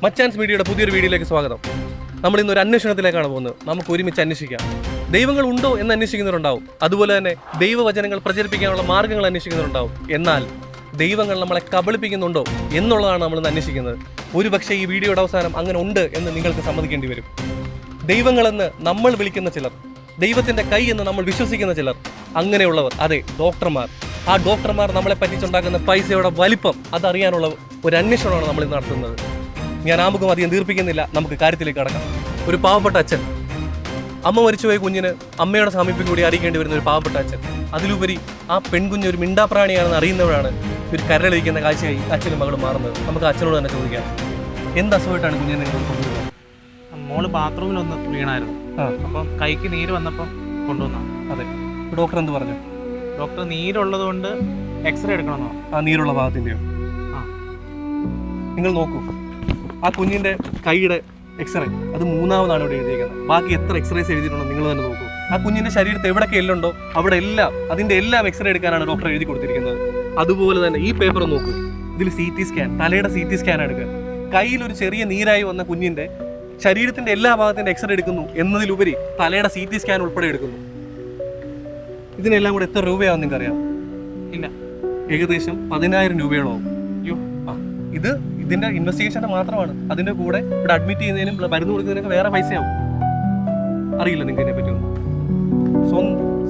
മച്ചാൻസ് മീഡിയയുടെ പുതിയൊരു വീഡിയോയിലേക്ക് സ്വാഗതം. നമ്മൾ ഇന്നൊരു അന്വേഷണത്തിലേക്കാണ് പോകുന്നത്. നമുക്ക് ഒരുമിച്ച് അന്വേഷിക്കാം. ദൈവങ്ങൾ ഉണ്ടോ എന്ന് അന്വേഷിക്കുന്നവരുണ്ടാവും, അതുപോലെ തന്നെ ദൈവവചനങ്ങൾ പ്രചരിപ്പിക്കാനുള്ള മാർഗ്ഗങ്ങൾ അന്വേഷിക്കുന്നവരുണ്ടാവും. എന്നാൽ ദൈവങ്ങൾ നമ്മളെ കബളിപ്പിക്കുന്നുണ്ടോ എന്നുള്ളതാണ് നമ്മൾ ഇന്ന് അന്വേഷിക്കുന്നത്. ഒരുപക്ഷെ ഈ വീഡിയോയുടെ അവസാനം അങ്ങനെ ഉണ്ട് എന്ന് നിങ്ങൾക്ക് സമ്മതിക്കേണ്ടി വരും. ദൈവങ്ങളെന്ന് നമ്മൾ വിളിക്കുന്ന ചിലർ, ദൈവത്തിൻ്റെ കൈ എന്ന് നമ്മൾ വിശ്വസിക്കുന്ന ചിലർ, അങ്ങനെയുള്ളവർ, അതെ ഡോക്ടർമാർ. ആ ഡോക്ടർമാർ നമ്മളെ പറ്റിച്ചുണ്ടാക്കുന്ന പൈസയുടെ വലിപ്പം അതറിയാനുള്ള ഒരു അന്വേഷണമാണ് നമ്മൾ ഇന്ന് നടത്തുന്നത്. ഞാൻ ആമുഖം അധികം ദീർപ്പിക്കുന്നില്ല, നമുക്ക് കാര്യത്തിലേക്ക് കടക്കാം. ഒരു പാവപ്പെട്ട അച്ഛൻ, അമ്മ മരിച്ചുപോയ കുഞ്ഞിന് അമ്മയുടെ സാമീപ്യം കൂടി അറിയിക്കേണ്ടി വരുന്ന ഒരു പാവപ്പെട്ട അച്ഛൻ, അതിലുപരി ആ പെൺകുഞ്ഞ് ഒരു മിണ്ടാപ്രാണിയാണെന്ന് അറിയുന്നവരാണ് ഒരു കരളിരിക്കുന്ന കാഴ്ചയായി അച്ഛനും മകളും മാറുന്നത്. നമുക്ക് അച്ഛനോട് തന്നെ ചോദിക്കാം, എന്ത് അസുഖമായിട്ടാണ് കുഞ്ഞിനെ നിങ്ങൾ കൊണ്ടുവരുന്നത്? മോള് ബാത്റൂമിലൊന്ന് വീണായിരുന്നു, അപ്പം കൈക്ക് നീര് വന്നപ്പം കൊണ്ടുവന്നാ. അതെ, ഡോക്ടർ എന്ത് പറഞ്ഞു? ഡോക്ടർ നീരുള്ളത് കൊണ്ട് എക്സ്റേ എടുക്കണമെന്നോ? ആ നീരുള്ള ഭാഗത്തിൻ്റെയോ? നിങ്ങൾ നോക്കൂ, ആ കുഞ്ഞിൻ്റെ കൈയുടെ എക്സ്റേ അത് മൂന്നാമതാണ് ഇവിടെ എഴുതിയിരിക്കുന്നത്. ബാക്കി എത്ര എക്സ്റേസ് എഴുതിയിട്ടുണ്ടോ നിങ്ങൾ തന്നെ നോക്കൂ. ആ കുഞ്ഞിൻ്റെ ശരീരത്തിൽ എവിടെയൊക്കെ എല്ലുണ്ടോ അവിടെ എല്ലാം, അതിൻ്റെ എല്ലാം എക്സ്റേ എടുക്കാനാണ് ഡോക്ടർ എഴുതി കൊടുത്തിരിക്കുന്നത്. അതുപോലെ തന്നെ ഈ പേപ്പർ നോക്കൂ, ഇതിൽ CT സ്കാൻ, തലയുടെ CT സ്കാൻ എടുക്കുക. കയ്യിലൊരു ചെറിയ നീരായി വന്ന കുഞ്ഞിൻ്റെ ശരീരത്തിൻ്റെ എല്ലാ ഭാഗത്തിൻ്റെ എക്സ്റേ എടുക്കുന്നു എന്നതിലുപരി തലയുടെ CT സ്കാൻ ഉൾപ്പെടെ എടുക്കുന്നു. ഇതിനെല്ലാം കൂടെ എത്ര രൂപയാവും നിങ്ങൾക്ക് അറിയാം? ഇല്ല, ഏകദേശം 10,000 രൂപയോളാവും. ഇത് ഇതിന്റെ ഇൻവെസ്റ്റിഗേഷന്റെ മാത്രമാണ്. അതിന്റെ കൂടെ ഇവിടെ അഡ്മിറ്റ് ചെയ്യുന്നതിനും മരുന്ന് കൊടുക്കുന്നതിനൊക്കെ വേറെ പൈസയാവും. അറിയില്ല നിങ്ങൾക്ക് ഇതിനെ പറ്റി?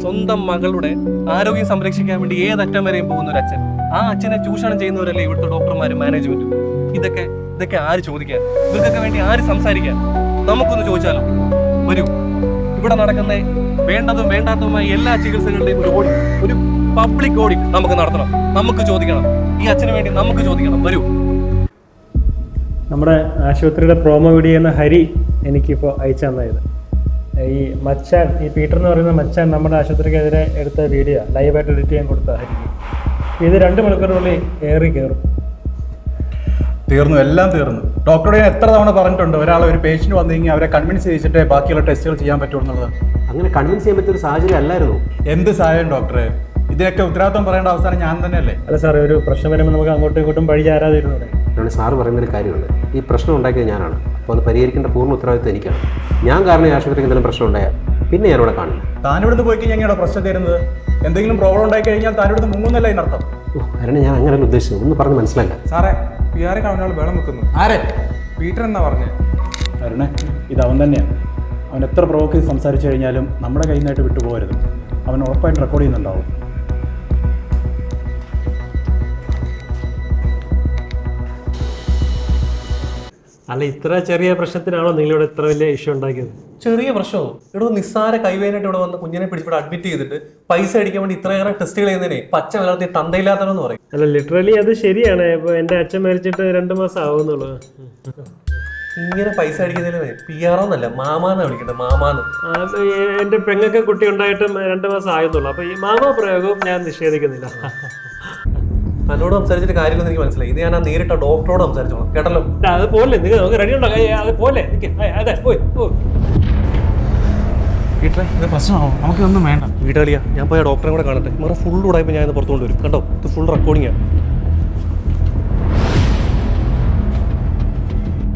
സ്വന്തം മകളുടെ ആരോഗ്യം സംരക്ഷിക്കാൻ വേണ്ടി ഏതറ്റം വരെയും പോകുന്ന ഒരു അച്ഛൻ, ആ അച്ഛനെ ചൂഷണം ചെയ്യുന്നവരല്ലേ ഇവിടുത്തെ ഡോക്ടർമാരും മാനേജ്മെന്റും. ഇതൊക്കെ ആര് ചോദിക്കാൻ? ഇവർക്കൊക്കെ വേണ്ടി ആര് സംസാരിക്കാൻ? നമുക്കൊന്ന് ചോദിച്ചാലോ? വരൂ, ഇവിടെ നടക്കുന്ന വേണ്ടതും വേണ്ടാത്തതുമായ എല്ലാ ചികിത്സകളുടെയും ഒരു പബ്ലിക് ഓഡിറ്റ് നമുക്ക് നടത്തണം. നമുക്ക് ചോദിക്കണം, ഈ അച്ഛന് വേണ്ടി നമുക്ക് ചോദിക്കണം. വരൂ. നമ്മുടെ ആശുപത്രിയുടെ പ്രോമോ വീഡിയോ എന്ന ഹരി എനിക്കിപ്പോൾ അയച്ചു തന്നായത്. ഈ മച്ചാൻ, ഈ പീറ്റർ എന്ന് പറയുന്ന മച്ചാൻ നമ്മുടെ ആശുപത്രിക്കെതിരെ എടുത്ത വീഡിയോ ലൈവായിട്ട് എഡിറ്റ് ചെയ്യാൻ കൊടുത്ത ഹരിക്ക് ഇത് 2 മണിക്കൂറിനുള്ളിൽ ഏറി കയറും. തീർന്നു, എല്ലാം തീർന്നു. ഡോക്ടറോട് ഞാൻ എത്ര തവണ പറഞ്ഞിട്ടുണ്ട്, ഒരു പേഷ്യന്റ് വന്നു കഴിഞ്ഞാൽ അവരെ കൺവിൻസ് ചെയ്തിട്ട് ബാക്കിയുള്ള ടെസ്റ്റുകൾ ചെയ്യാൻ പറ്റുള്ളൂ എന്നുള്ളത്. അങ്ങനെ കൺവിൻസ് ചെയ്യാൻ പറ്റിയൊരു സാഹചര്യം അല്ലായിരുന്നു. എന്ത് സഹായം ഡോക്ടറെ? ഇതിനൊക്കെ ഉത്തരവാദിത്വം പറയേണ്ട അവസാനം ഞാൻ തന്നെയല്ലേ? അല്ല സാറേ, ഒരു പ്രശ്നം വരുമ്പോൾ നമുക്ക് അങ്ങോട്ടും ഇങ്ങോട്ടും വഴി ചാരാതിരുന്നൂടെ? അതുകൊണ്ട് സാറ് പറയുന്നൊരു കാര്യമുണ്ട്, ഈ പ്രശ്നം ഉണ്ടാക്കിയത് ഞാനാണ്, അപ്പോൾ അത് പരിഹരിക്കേണ്ട പൂർണ്ണ ഉത്തരവാദിത്വം എനിക്കാണ്. ഞാൻ കാരണം ഈ ആശുപത്രിക്ക് എന്തെങ്കിലും പ്രശ്നം ഉണ്ടായാൽ പിന്നെ ഞാനിവിടെ കാണില്ല. താനിവിടുന്ന് പോയി കഴിഞ്ഞാൽ ഞങ്ങളുടെ പ്രശ്നം തരുന്നത് എന്തെങ്കിലും പ്രോബ്ലം ഉണ്ടായി കഴിഞ്ഞാൽ താനിവിടുന്ന് മുങ്ങുന്നല്ല അതിനർത്ഥം. കാരണം ഞാൻ അങ്ങനെ ഉദ്ദേശിച്ചത് ഒന്ന് പറഞ്ഞ് മനസ്സിലാക്കാം. സാറേ, PR കാണുന്ന വേളം വെക്കുന്നു. ആരെ? പീറ്റർ എന്നാ പറഞ്ഞേ? അരുണേ, ഇത് അവൻ തന്നെയാണ്. അവൻ എത്ര പ്രൊവോക്ക് ചെയ്ത് സംസാരിച്ചു കഴിഞ്ഞാലും നമ്മുടെ കയ്യിൽ നിന്നായിട്ട് വിട്ടുപോകരുത്. അവൻ ഉറപ്പായിട്ട് റെക്കോർഡ് ചെയ്യുന്നുണ്ടാവും. അല്ല, ഇത്ര ചെറിയ പ്രശ്നത്തിനാണോ നിങ്ങളിവിടെ ഇത്ര വലിയ ഇഷ്യൂ ഉണ്ടാക്കിയത്? ചെറിയ പ്രശ്നമോ? ഇവിടെ നിസ്സാര കൈവേനായിട്ട് ഇവിടെ വന്ന കുഞ്ഞിനെ പിടിച്ചിവിടെ അഡ്മിറ്റ് ചെയ്തിട്ട് പൈസ അടിക്കാൻ വേണ്ടി ഇത്രയേറെ ടെസ്റ്റുകൾ ചെയ്യുന്നതിനെ പച്ച വളർത്തി തന്തയില്ലാത്തവരെന്ന് പറയും. അല്ല, ലിറ്ററലി അത് ശരിയാണ്. ഇപ്പോൾ എൻ്റെ അച്ഛൻ മരിച്ചിട്ട് 2 മാസം ആവുന്നുള്ളൂ. ഇങ്ങനെ പൈസ അടിക്കുന്നതിന് PR എന്നല്ല, മാമാന്നാ വിളിക്കേണ്ടത്, മാമാന്ന്. എൻ്റെ പെങ്ങൾക്ക് കുട്ടി ഉണ്ടായിട്ടും 2 മാസം ആയെന്നുള്ളൂ. അപ്പോൾ ഈ മാമാ പ്രയോഗവും ഞാൻ നിഷേധിക്കുന്നില്ല. എന്നോട് സംസാരിച്ചിട്ട് കാര്യമെന്ന് എനിക്ക് മനസ്സിലായി. ഇത് ഞാൻ ആ നേരിട്ട ഡോക്ടറോട് സംസാരിച്ചോളാം, കേട്ടല്ലോ? അത് പോലെ നമുക്ക് റെഡി ഉണ്ടോ? അത് പോലെ അതെ പോയി. പീറ്ററെ, ഇത് പ്രശ്നമാവും, നമുക്കിതൊന്നും വേണ്ട. വീട്ടാളിയാ, ഞാൻ പോയ ഡോക്ടറെ കൂടെ കാണട്ടെ. വേറെ ഫുൾ ഉടായ്പ ഞാൻ ഇത് പുറത്തു കൊണ്ടുവരും, കേട്ടോ? ഇത് ഫുൾ റെക്കോർഡിങ്ങാണ്.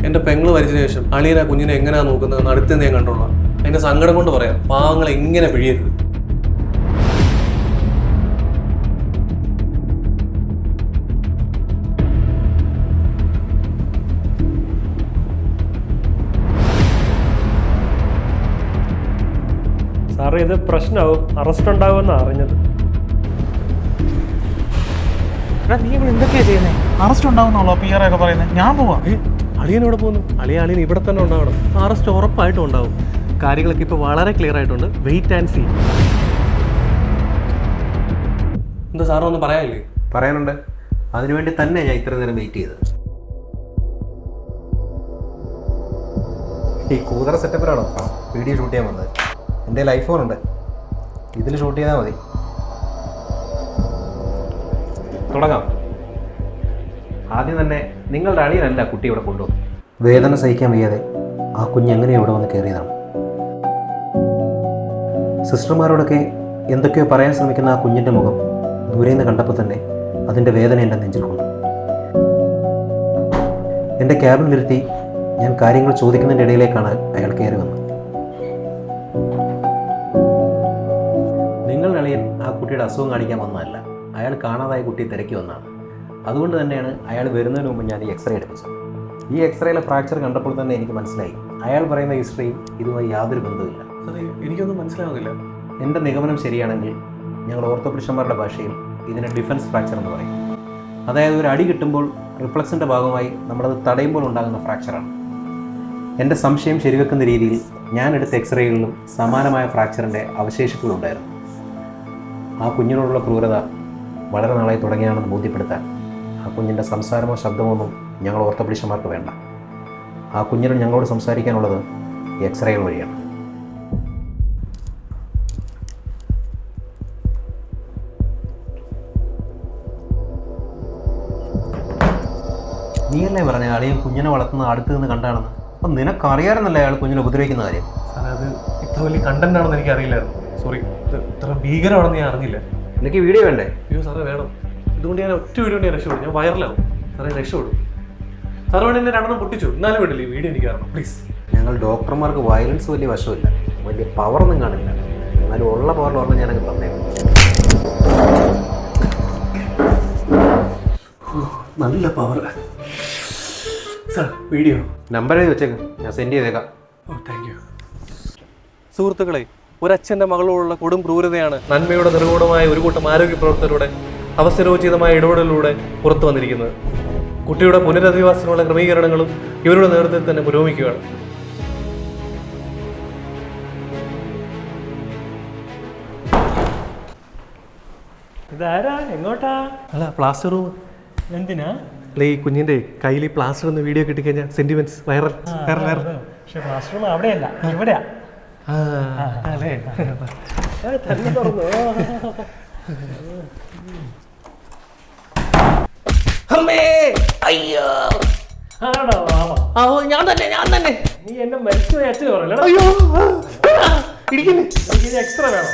എൻ്റെ പെങ്ങള് മരിച്ചതിന് ശേഷം അളിയനാ കുഞ്ഞിനെ എങ്ങനെയാണ് നോക്കുന്നത് അടുത്തുനിന്ന് ഞാൻ കണ്ടോളാം. അതിൻ്റെ സങ്കടം കൊണ്ട് പറയാം, പാവങ്ങളെ എങ്ങനെ പിഴിയരുത്. സാറേ, ഇത് പ്രശ്നമാവും, അറസ്റ്റ് ഉണ്ടാവുമെന്നാണ് അറിഞ്ഞത്. നീ ഇവിടെ എന്തൊക്കെയാ ചെയ്യുന്നത്? അറസ്റ്റ് ഉണ്ടാവുന്നുള്ളൂ PR ഒക്കെ പറയുന്നത്. ഞാൻ പോവാ. അളിയനോട് പോകുന്നു? അളിയൻ ഇവിടെ തന്നെ ഉണ്ടാവണം. അറസ്റ്റ് ഉറപ്പായിട്ടും ഉണ്ടാവും. കാര്യങ്ങളൊക്കെ ഇപ്പോൾ വളരെ ക്ലിയർ ആയിട്ടുണ്ട്. Wait and see. എന്താ സാറ് ഒന്നും പറയാനില്ലേ? പറയാനുണ്ട്. അതിനുവേണ്ടി തന്നെ ഞാൻ ഇത്ര നേരം വെയിറ്റ് ചെയ്തത്. ഈ കൂതറ സെറ്റപ്പിലാണോ വീഡിയോ ഷൂട്ട് ചെയ്യാൻ വന്നത്? എൻ്റെ ലൈഫ് ഫോണുണ്ട്, ഇതിൽ ഷൂട്ട് ചെയ്താൽ മതി. തുടങ്ങാം. ആദ്യം തന്നെ നിങ്ങളുടെ അളിയനല്ല കുട്ടി ഇവിടെ കൊണ്ടുവന്നു. വേദന സഹിക്കാൻ വയ്യാതെ ആ കുഞ്ഞ് എങ്ങനെയോ ഇവിടെ വന്ന് കയറിയതാണ്. സിസ്റ്റർമാരോടൊക്കെ എന്തൊക്കെയോ പറയാൻ ശ്രമിക്കുന്ന ആ കുഞ്ഞിൻ്റെ മുഖം ദൂരെ നിന്ന് കണ്ടപ്പോൾ തന്നെ അതിൻ്റെ വേദന എൻ്റെ നെഞ്ചിൽ കൊണ്ടു. എൻ്റെ ക്യാബിനിലിരുത്തി ഞാൻ കാര്യങ്ങൾ ചോദിക്കുന്നതിൻ്റെ ഇടയിലേക്കാണ് അയാൾ കയറി വന്നത്. നിങ്ങളുടെ അളിയൻ ആ കുട്ടിയുടെ അസുഖം കാണിക്കാൻ വന്നതല്ല, അയാൾ കാണാതായ കുട്ടിയെ തിരക്കി വന്നതാണ്. അതുകൊണ്ട് തന്നെയാണ് അയാൾ വരുന്നതിന് മുമ്പ് ഞാൻ ഈ എക്സ്റേ എടുപ്പിച്ചത്. ഈ എക്സ്റേയിലെ ഫ്രാക്ചർ കണ്ടപ്പോൾ തന്നെ എനിക്ക് മനസ്സിലായി അയാൾ പറയുന്ന ഹിസ്റ്ററിയും ഇതുമായി യാതൊരു ബന്ധവുമില്ല. എനിക്കൊന്നും മനസ്സിലാവുന്നില്ല. എൻ്റെ നിഗമനം ശരിയാണെങ്കിൽ ഞങ്ങൾ ഓർത്തോപെഡിഷന്മാരുടെ ഭാഷയിൽ ഇതിനെ ഡിഫൻസ് ഫ്രാക്ചർ എന്ന് പറയും. അതായത് ഒരു അടി കിട്ടുമ്പോൾ റിഫ്ലക്സിൻ്റെ ഭാഗമായി നമ്മളത് തടയുമ്പോൾ ഉണ്ടാകുന്ന ഫ്രാക്ചറാണ്. എൻ്റെ സംശയം ശരിവെക്കുന്ന രീതിയിൽ ഞാൻ എടുത്ത എക്സ്റേകളിലും സമാനമായ ഫ്രാക്ചറിൻ്റെ അവശേഷിപ്പുകളുണ്ടായിരുന്നു. ആ കുഞ്ഞിനോടുള്ള ക്രൂരത വളരെ നാളായി തുടങ്ങിയാണെന്ന് ബോധ്യപ്പെടുത്താൻ ആ കുഞ്ഞിൻ്റെ സംസാരമോ ശബ്ദമൊന്നും ഞങ്ങൾ ഓർത്തോപെഡിഷന്മാർക്ക് വേണ്ട. ആ കുഞ്ഞിന് ഞങ്ങളോട് സംസാരിക്കാനുള്ളത് ഈ എക്സ്റേകൾ വഴിയാണ്. നീയല്ലേ പറഞ്ഞ അളിയൻ കുഞ്ഞിനെ വളർത്തുന്ന അടുത്ത് നിന്ന് കണ്ടാണെന്ന്? അപ്പം നിനക്കറിയാമെന്നല്ലേ അയാൾ കുഞ്ഞിനെ ഉപദ്രവിക്കുന്ന കാര്യം? സാറേ, അത് ഇത്ര വലിയ കണ്ടന്റ് ആണെന്ന് എനിക്ക് അറിയില്ലായിരുന്നു. സോറി, ഇത്ര ഭീകരമാണെന്ന് ഞാൻ അറിഞ്ഞില്ല. എനിക്ക് വീഡിയോ വേണ്ടേ? അയ്യോ സാറേ, വേണം. ഇതുകൊണ്ട് ഞാൻ ഒറ്റ വീഡിയോ ഞാൻ രക്ഷപ്പെടും. ഞാൻ വൈറലാവും. സാറേ, രക്ഷപ്പെടും. സാറ് വേണ്ടി എന്നെ രണ്ടെണ്ണം പൊട്ടിച്ചു. എന്നാലും വേണ്ടില്ല, ഈ വീഡിയോ എനിക്ക് കാരണം, പ്ലീസ്. ഞങ്ങൾ ഡോക്ടർമാർക്ക് വയലൻസ് വലിയ വശമില്ല, വലിയ പവറൊന്നും കാണില്ല. എന്നാലും ഉള്ള പവറിൽ ഓർമ്മ ഞാനങ്ങ് തന്നേക്കും. നല്ല പവർ. സാർ, വീഡിയോ നമ്പർ എഴുതി വെച്ചേക്ക്, ഞാൻ സെൻഡ് ചെയ്തേക്കാം. Thank you. സുഹൃത്തുക്കളെ, ഒരച്ഛൻ്റെ മകളോടുള്ള കൊടും ക്രൂരതയാണ് നന്മയുടെ നിർഗുണമായ ഒരു കൂട്ടം ആരോഗ്യ പ്രവർത്തകരുടെ അവസരോചിതമായ ഇടപെടലിലൂടെ പുറത്തു വന്നിരിക്കുന്നത്. കുട്ടിയുടെ പുനരധിവാസത്തിനുള്ള ക്രമീകരണങ്ങളും ഇവരുടെ നേതൃത്വത്തിൽ തന്നെ പുരോഗമിക്കുകയാണ്. ഇതാരാ? എങ്ങോട്ടാ? അല്ല, പ്ലാസ്റ്റർ റൂം. എന്തിനാ? അല്ല, ഈ കുഞ്ഞിന്റെ കയ്യിൽ ഈ പ്ലാസ്റ്റർ എന്ന വീഡിയോ കിട്ടിക്കഴിഞ്ഞാൽ സെന്റിമെന്റ്സ് വൈറൽ. പക്ഷെ ക്ലാസ് റൂം അവിടെയല്ല, ഇവിടെയാ. അല്ലേ? തന്നെ തുറന്നു. ആണോ? ഞാൻ തന്നെ. നീ എന്നെ മരിച്ചുപോയി അച്ഛന് പറയല്ലോ. അയ്യോ, ഇടിക്കുന്നു. എക്സ്ട്രാ വേണം.